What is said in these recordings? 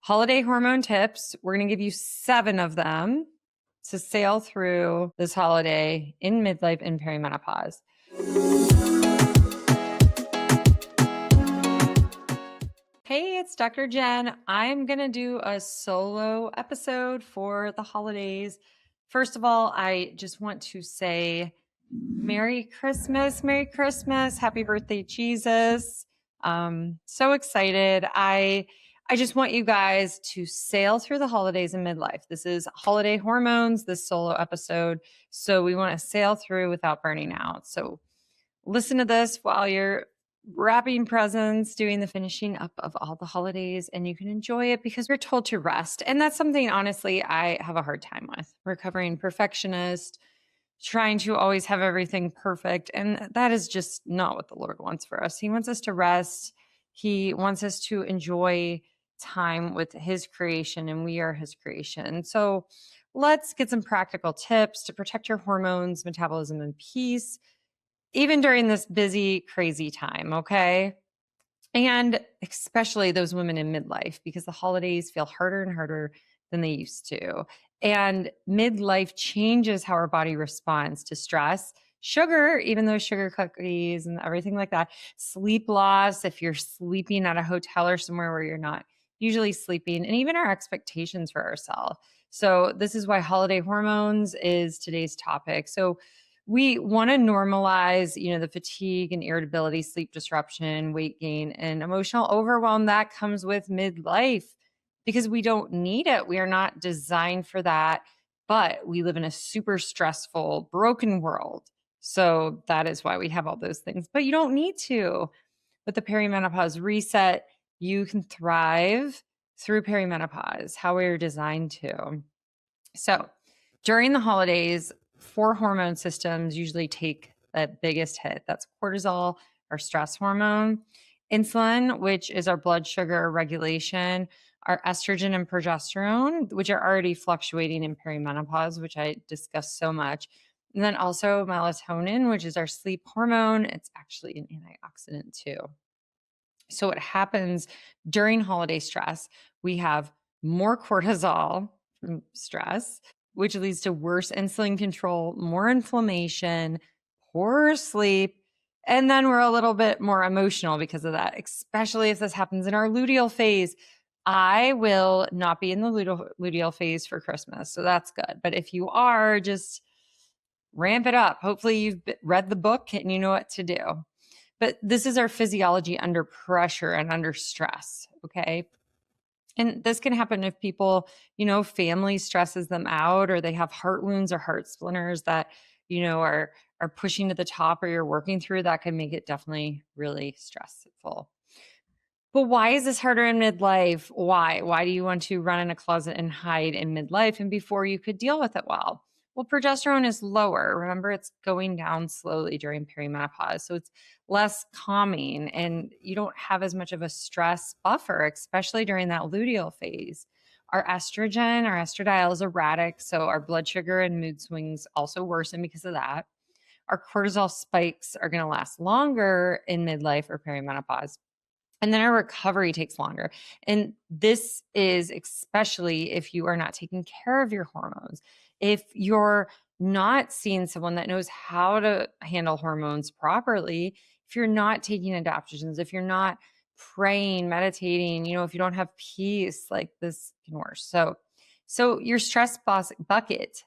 holiday hormone tips. We're going to give you 7 of them to sail through this holiday in midlife and perimenopause. Hey, it's Dr. Jen. I'm going to do a solo episode for the holidays. First of all, I just want to say Merry Christmas, Happy birthday, Jesus. So excited. I just want you guys to sail through the holidays in midlife. This is holiday hormones, this solo episode. So we want to sail through without burning out. So listen to this while you're wrapping presents, doing the finishing up of all the holidays, and you can enjoy it because we're told to rest. And that's something, honestly, I have a hard time with. Recovering perfectionist, trying to always have everything perfect. And that is just not what the Lord wants for us. He wants us to rest. He wants us to enjoy time with his creation, and we are his creation. So let's get some practical tips to protect your hormones, metabolism, and peace, even during this busy, crazy time, okay? And especially those women in midlife, because the holidays feel harder and harder than they used to. And midlife changes how our body responds to stress, sugar, even those sugar cookies and everything like that, sleep loss, if you're sleeping at a hotel or somewhere where you're not usually sleeping, and even our expectations for ourselves. So this is why holiday hormones is today's topic. So we want to normalize, the fatigue and irritability, sleep disruption, weight gain, and emotional overwhelm that comes with midlife, because we don't need it. We are not designed for that, but we live in a super stressful, broken world. So that is why we have all those things, but you don't need to. With the perimenopause reset, you can thrive through perimenopause, how we're designed to. So during the holidays, 4 hormone systems usually take the biggest hit. That's cortisol, our stress hormone, insulin, which is our blood sugar regulation, our estrogen and progesterone, which are already fluctuating in perimenopause, which I discussed so much. And then also melatonin, which is our sleep hormone. It's actually an antioxidant too. So what happens during holiday stress, we have more cortisol from stress, which leads to worse insulin control, more inflammation, poorer sleep, and then we're a little bit more emotional because of that, especially if this happens in our luteal phase. I will not be in the luteal phase for Christmas, so that's good. But if you are, just ramp it up. Hopefully you've read the book and you know what to do. But this is our physiology under pressure and under stress, okay? And this can happen if people, family stresses them out, or they have heart wounds or heart splinters that, are pushing to the top, or you're working through. That can make it definitely really stressful. But why is this harder in midlife? Why? Why do you want to run in a closet and hide in midlife and before you could deal with it well? Well, progesterone is lower. Remember, it's going down slowly during perimenopause. So it's less calming and you don't have as much of a stress buffer, especially during that luteal phase. Our estrogen, our estradiol is erratic. So our blood sugar and mood swings also worsen because of that. Our cortisol spikes are going to last longer in midlife or perimenopause. And then our recovery takes longer. And this is especially if you are not taking care of your hormones. If you're not seeing someone that knows how to handle hormones properly, if you're not taking adaptogens, if you're not praying, meditating, if you don't have peace, like this can worse. So your stress bucket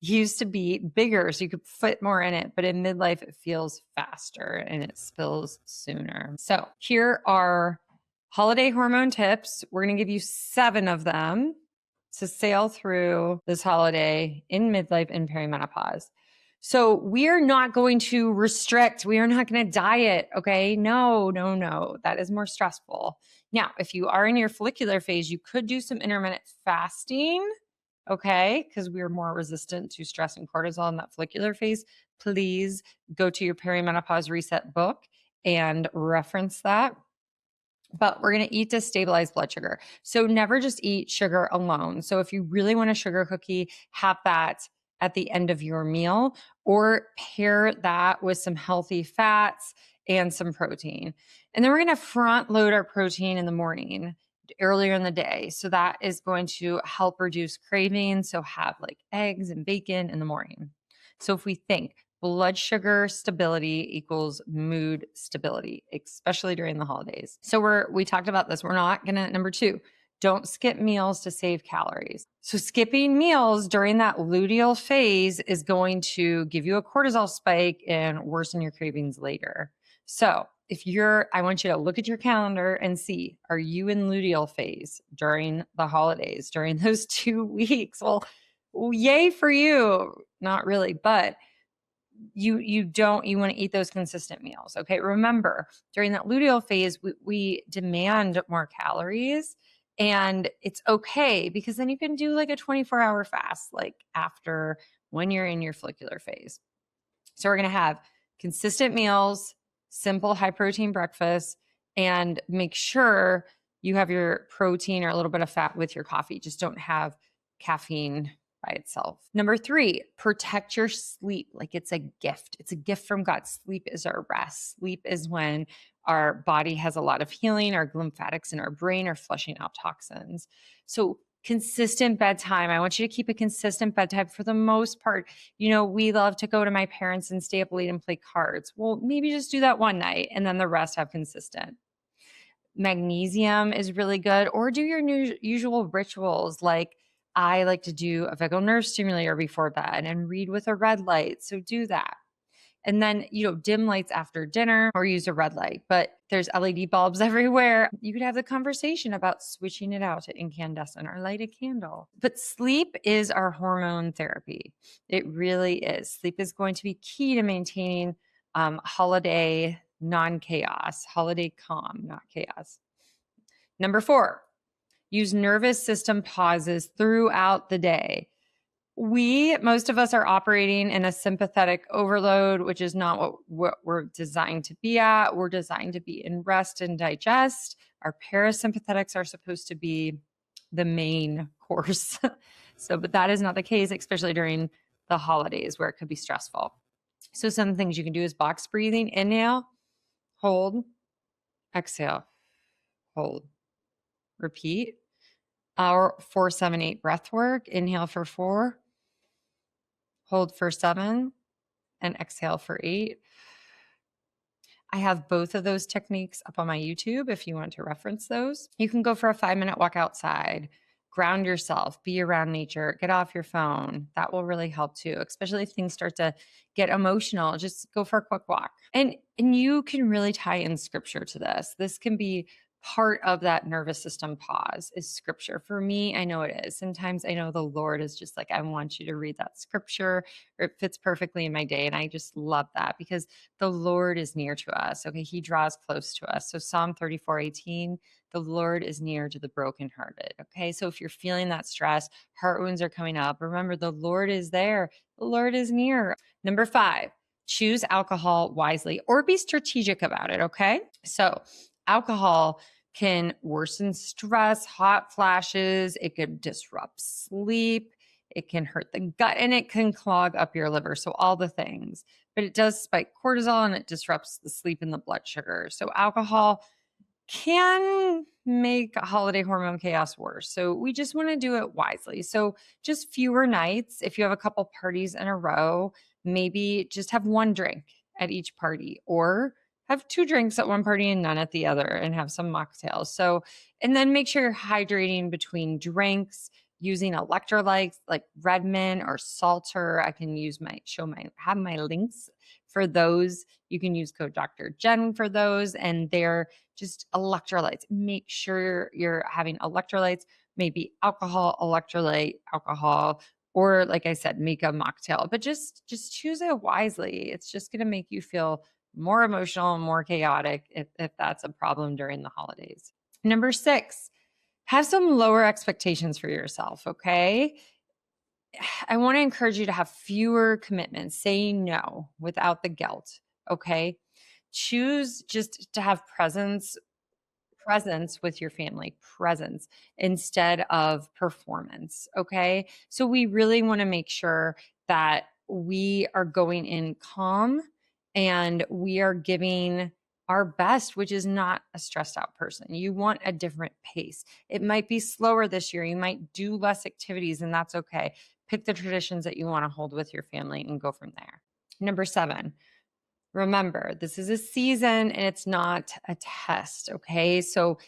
used to be bigger so you could fit more in it, but in midlife it feels faster and it spills sooner. So here are holiday hormone tips. We're going to give you 7 of them to sail through this holiday in midlife and perimenopause. So we are not going to restrict. We are not going to diet. Okay. No. That is more stressful. Now, if you are in your follicular phase, you could do some intermittent fasting. Okay, because we are more resistant to stress and cortisol in that follicular phase. Please go to your perimenopause reset book and reference that. But we're going to eat to stabilize blood sugar. So never just eat sugar alone. So if you really want a sugar cookie, have that at the end of your meal, or pair that with some healthy fats and some protein. And then we're going to front load our protein in the morning. earlier in the day. So that is going to help reduce cravings. So have like eggs and bacon in the morning. So if we think blood sugar stability equals mood stability, especially during the holidays. So we talked about this. We're not going to, number 2, don't skip meals to save calories. So skipping meals during that luteal phase is going to give you a cortisol spike and worsen your cravings later. So I want you to look at your calendar and see, are you in luteal phase during the holidays, during those 2 weeks? Well, yay for you. Not really, but you want to eat those consistent meals. Okay. Remember, during that luteal phase, we demand more calories, and it's okay because then you can do like a 24-hour fast, like after when you're in your follicular phase. So we're going to have consistent meals, simple high protein breakfast, and make sure you have your protein or a little bit of fat with your coffee. Just don't have caffeine by itself. Number 3, protect your sleep like it's a gift. It's a gift from God. Sleep is our rest. Sleep is when our body has a lot of healing. Our lymphatics in our brain are flushing out toxins. So consistent bedtime. I want you to keep a consistent bedtime for the most part. We love to go to my parents and stay up late and play cards. Well, maybe just do that one night and then the rest have consistent. Magnesium is really good, or do your usual rituals. Like I like to do a vagal nerve stimulator before bed and read with a red light. So do that. And then, dim lights after dinner or use a red light, but there's LED bulbs everywhere. You could have the conversation about switching it out to incandescent or light a candle. But sleep is our hormone therapy. It really is. Sleep is going to be key to maintaining holiday non-chaos, holiday calm, not chaos. Number 4, use nervous system pauses throughout the day. Most of us are operating in a sympathetic overload, which is not what we're designed to be at. We're designed to be in rest and digest. Our parasympathetics are supposed to be the main course. But that is not the case, especially during the holidays where it could be stressful. So some things you can do is box breathing. Inhale, hold, exhale, hold, repeat. Our 4-7-8 breath work. Inhale for 4. Hold for 7 and exhale for 8. I have both of those techniques up on my YouTube if you want to reference those. You can go for a 5-minute walk outside, ground yourself, be around nature, get off your phone. That will really help too, especially if things start to get emotional. Just go for a quick walk. And you can really tie in scripture to this. This can be part of that nervous system pause is scripture. For me, I know it is. Sometimes I know the Lord is just like, I want you to read that scripture, or it fits perfectly in my day. And I just love that because the Lord is near to us. Okay. He draws close to us. So Psalm 34:18, the Lord is near to the brokenhearted. Okay. So if you're feeling that stress, heart wounds are coming up, remember the Lord is there. The Lord is near. Number 5, choose alcohol wisely or be strategic about it. Okay. So alcohol can worsen stress, hot flashes. It could disrupt sleep. It can hurt the gut and it can clog up your liver. So all the things, but it does spike cortisol and it disrupts the sleep and the blood sugar. So alcohol can make holiday hormone chaos worse. So we just want to do it wisely. So just fewer nights. If you have a couple parties in a row, maybe just have 1 drink at each party, or have 2 drinks at one party and none at the other, and have some mocktails. So, and then make sure you're hydrating between drinks, using electrolytes like Redmond or Salter. I can have my links for those. You can use code Dr. Jen for those, and they're just electrolytes. Make sure you're having electrolytes, maybe alcohol, electrolyte, alcohol, or like I said, make a mocktail, but just choose it wisely. It's just going to make you feel more emotional and more chaotic if that's a problem during the holidays. Number 6, have some lower expectations for yourself, okay? I want to encourage you to have fewer commitments. Say no without the guilt, okay? Choose just to have presence with your family, presence instead of performance, okay? So we really want to make sure that we are going in calm and we are giving our best, which is not a stressed out person. You want a different pace. It might be slower this year. You might do less activities, and that's okay. Pick the traditions that you want to hold with your family and go from there. Number 7, remember, this is a season and it's not a test, okay? So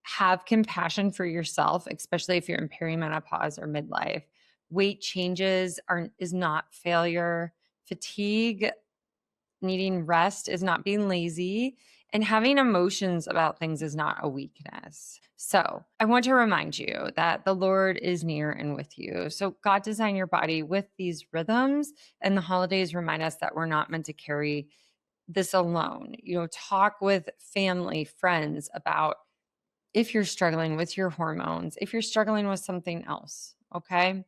have compassion for yourself, especially if you're in perimenopause or midlife. Weight changes is not failure. Fatigue, needing rest is not being lazy, and having emotions about things is not a weakness. So I want to remind you that the Lord is near and with you. So God designed your body with these rhythms, and the holidays remind us that we're not meant to carry this alone. Talk with family, friends about if you're struggling with your hormones, if you're struggling with something else, okay?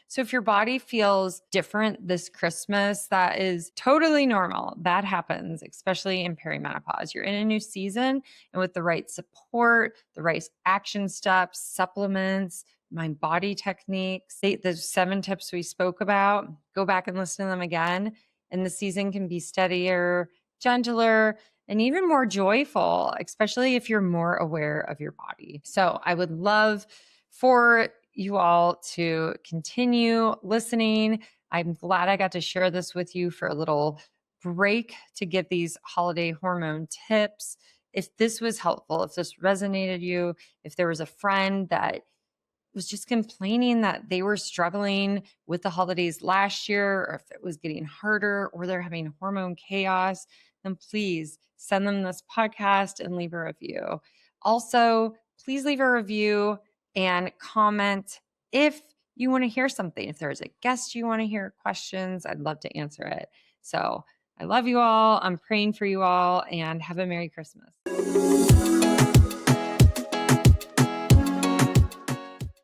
So if your body feels different this Christmas, that is totally normal. That happens, especially in perimenopause. You're in a new season, and with the right support, the right action steps, supplements, mind body techniques, the 7 tips we spoke about, go back and listen to them again. And the season can be steadier, gentler, and even more joyful, especially if you're more aware of your body. So I would love for you all to continue listening. I'm glad I got to share this with you for a little break to get these holiday hormone tips. If this was helpful, if this resonated you, if there was a friend that was just complaining that they were struggling with the holidays last year, or if it was getting harder, or they're having hormone chaos, then please send them this podcast and leave a review. Also, please leave a review and comment if you want to hear something. If there's a guest you want to hear questions, I'd love to answer it. So I love you all. I'm praying for you all, and have a Merry Christmas.